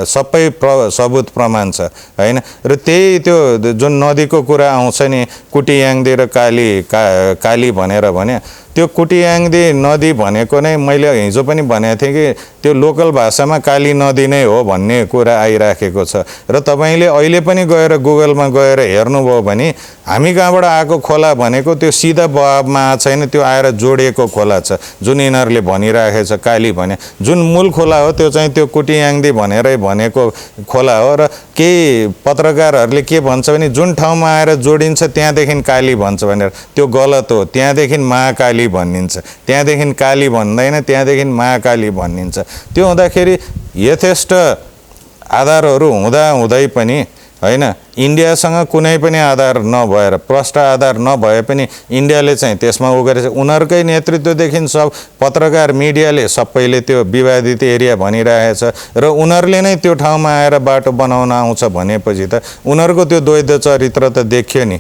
सबै सबुत प्रमाण छ होइन। र त्यही त्यो जुन नदीको कुरा आउँछ नि कुटियाङदी र काली भनेर भने, त्यो कुटियाङदी नदी भनेको नै मैले हिजो पनि भनेको थिएँ कि त्यो लोकल भाषामा काली नदी नै हो भन्ने कुरा आइराखेको छ। र तपाईँले अहिले पनि गएर गुगलमा गएर हेर्नुभयो भने हामी कहाँबाट आएको खोला भनेको त्यो सिधा बहावमा छैन, त्यो आएर जोडिएको खोला छ जुन यिनीहरूले भनिराखेको छ काली भने। जुन मूल खोला हो त्यो चाहिँ त्यो कुटियाङदी भनेरै भनेको खोला हो। र केही पत्रकारहरूले के भन्छ भने जुन ठाउँमा आएर जोडिन्छ त्यहाँदेखि काली भन्छ भनेर, त्यो गलत हो। त्यहाँदेखि महाकाली भनिन्छ, त्यहाँदेखि काली भन्दैन, त्यहाँदेखि महाकाली भनिन्छ। त्यो हुँदाखेरि यथेष्ट आधारहरू हुँदै पनि होइन, इन्डियासँग कुनै पनि आधार नभएर, प्रष्ट आधार नभए पनि इन्डियाले चाहिँ त्यसमा उ गरेछ। उनीहरूकै नेतृत्वदेखि सब पत्रकार मिडियाले सबैले त्यो विवादित एरिया भनिरहेछ र उनीहरूले नै त्यो ठाउँमा आएर बाटो बनाउन आउँछ भनेपछि त उनीहरूको त्यो द्वैध चरित्र त देखियो नि।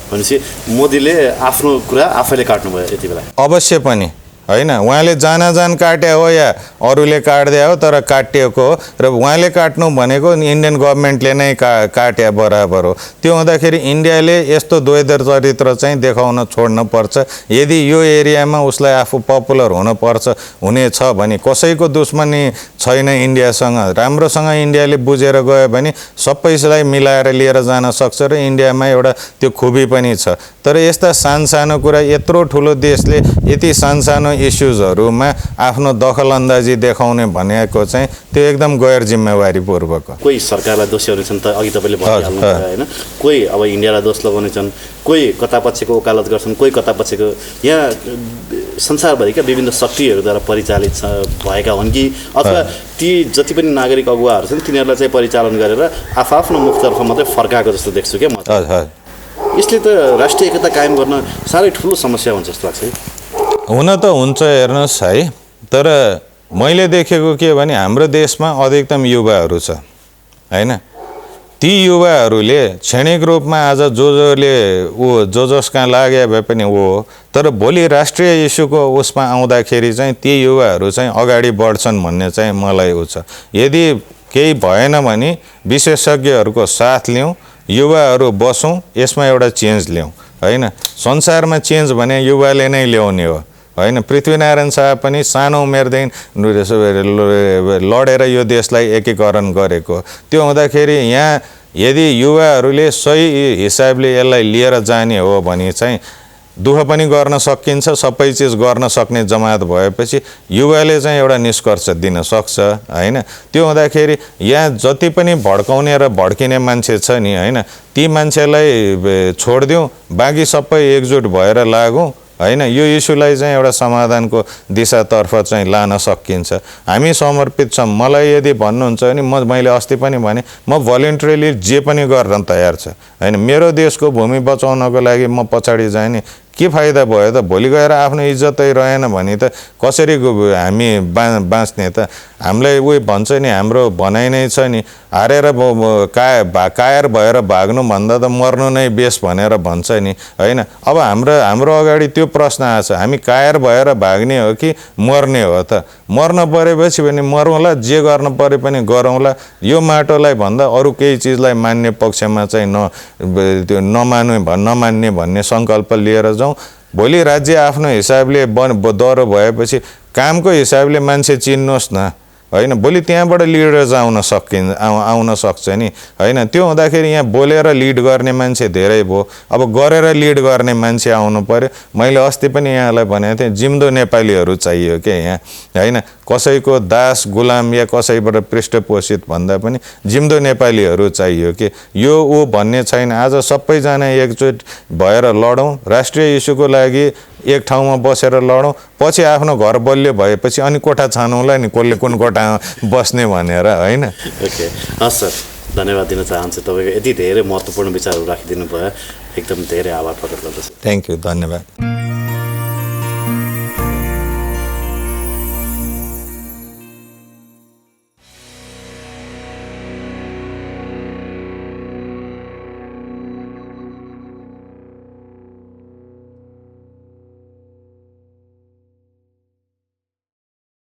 भनेपछि मोदीले आफ्नो कुरा आफैले काट्नुभयो यति बेला। अवश्य पनि होइन उहाँले जान काटे हो या अरूले काट्दै हो तर काटिएको हो र उहाँले काट्नु भनेको इन्डियन गभर्मेन्टले नै काट्या बराबर हो। त्यो हुँदाखेरि इन्डियाले यस्तो द्वैध चरित्र चाहिँ देखाउन छोड्न पर्छ। यदि यो एरियामा उसलाई आफू पपुलर हुनेछ भने कसैको दुश्मनी छैन इन्डियासँग, राम्रोसँग इन्डियाले बुझेर गयो भने सबैलाई मिलाएर लिएर जान सक्छ र इन्डियामा एउटा त्यो खुबी पनि छ। तर यस्ता सानो कुरा यत्रो ठुलो देशले यति सानो इस्युजहरूमा आफ्नो दखलअन्दाजी देखाउने भनेको चाहिँ त्यो एकदम गैर जिम्मेवारीपूर्वक हो। कोही सरकारलाई दोषीहरू छन् त अघि तपाईँले भनिहाल्नु भयो होइन, कोही अब इन्डियालाई दोष लगाउने छन्, कोही कतापक्षको वकालत गर्छन्, कोही कतापक्षको। यहाँ संसारभरिका विभिन्न शक्तिहरूद्वारा परिचालित भएका हुन् कि अथवा ती जति पनि नागरिक अगुवाहरू छन् तिनीहरूलाई चाहिँ परिचालन गरेर आफ्नो मुखतर्फ मात्रै फर्काएको जस्तो देख्छु क्या म। यसले त राष्ट्रिय एकता कायम गर्न साह्रै ठुलो समस्या हुन्छ जस्तो लाग्छ। हुन त हुन्छ हेर्नुहोस् है, तर मैले देखेको के भने हाम्रो देशमा अधिकतम युवाहरू छ होइन। ती युवाहरूले क्षणिक रूपमा आज जस कहाँ लागे भए पनि हो, तर भोलि राष्ट्रिय इस्युको उसमा आउँदाखेरि चाहिँ ती युवाहरू चाहिँ अगाडि बढ्छन् भन्ने चाहिँ मलाई छ। यदि केही भएन भने विशेषज्ञहरूको साथ लिउँ, युवाहरू बसौँ, यसमा एउटा चेन्ज ल्याउँ होइन। संसारमा चेन्ज भने युवाले नै ल्याउने हो होइन। पृथ्वीनारायण शाह पनि सानो उमेरदेखि लडेर यो देशलाई एकीकरण गरेको। त्यो हुँदाखेरि यहाँ यदि युवाहरूले सही हिसाबले यसलाई लिएर जाने हो भने चाहिँ दुःख पनि गर्न सकिन्छ। सबै चिज गर्न सक्ने जमात भएपछि युवाले चाहिँ एउटा निष्कर्ष दिन सक्छ होइन। त्यो हुँदाखेरि यहाँ जति पनि भड्काउने र भड्किने मान्छे छ नि होइन, ती मान्छेलाई छोडिदिउँ, बाँकी सबै एकजुट भएर लागौँ होइन। यो इस्युलाई चाहिँ एउटा समाधानको दिशातर्फ चाहिँ लान सकिन्छ। हामी समर्पित छौँ। मलाई यदि भन्नुहुन्छ भने मैले अस्ति पनि भने म भोलिन्टरीली जे पनि गर्न तयार छ होइन। मेरो देशको भूमि बचाउनको लागि म पछाडि जाएँ नि के फाइदा भयो त? भोलि गएर आफ्नो इज्जतै रहेन भने त कसरी हामी बाँच्ने त? हामीलाई उही भन्छ नि, हाम्रो भनाइ नै छ नि, हारेर कायर भएर भाग्नुभन्दा त मर्नु नै बेस भनेर भन्छ नि होइन। अब हाम्रो अगाडि त्यो प्रश्न आछ, हामी कायर भएर भाग्ने हो कि मर्ने हो त? मर्न परेपछि भने मरौँला, जे गर्न परे पनि गरौँला। यो माटोलाई भन्दा अरू केही चिजलाई मान्ने पक्षमा चाहिँ त्यो नमान्ने भन्ने सङ्कल्प लिएर जाउँ। भोलि राज्य आफ्नो हिसाबले दह्रो भएपछि कामको हिसाबले मान्छे चिन्नुहोस् न होइन। भोलि त्यहाँबाट लिडर्स आउन सक्छ नि होइन। त्यो हुँदाखेरि यहाँ बोलेर लिड गर्ने मान्छे धेरै भयो, अब गरेर लिड गर्ने मान्छे आउनु पर्यो। मैले अस्ति पनि यहाँलाई भनेको थिएँ, जिउँदो नेपालीहरू चाहियो क्या यहाँ होइन। कसैको दास गुलाम या कसैबाट पृष्ठपोषित भन्दा पनि जिउँदो नेपालीहरू चाहियो कि यो भन्ने छैन। आज सबैजना एकजुट भएर लडौँ, राष्ट्रिय इस्युको लागि एक ठाउँमा बसेर लडौँ। पछि आफ्नो घर बलियो भएपछि अनि कोठा छानौँला नि कसले कुन कोठामा बस्ने भनेर होइन। ओके, हस् सर, धन्यवाद दिन चाहन्छु। तपाईँको यति धेरै महत्त्वपूर्ण विचारहरू राखिदिनु भयो, एकदम धेरै आभार प्रकट गर्दछु। थ्याङ्क यू, धन्यवाद।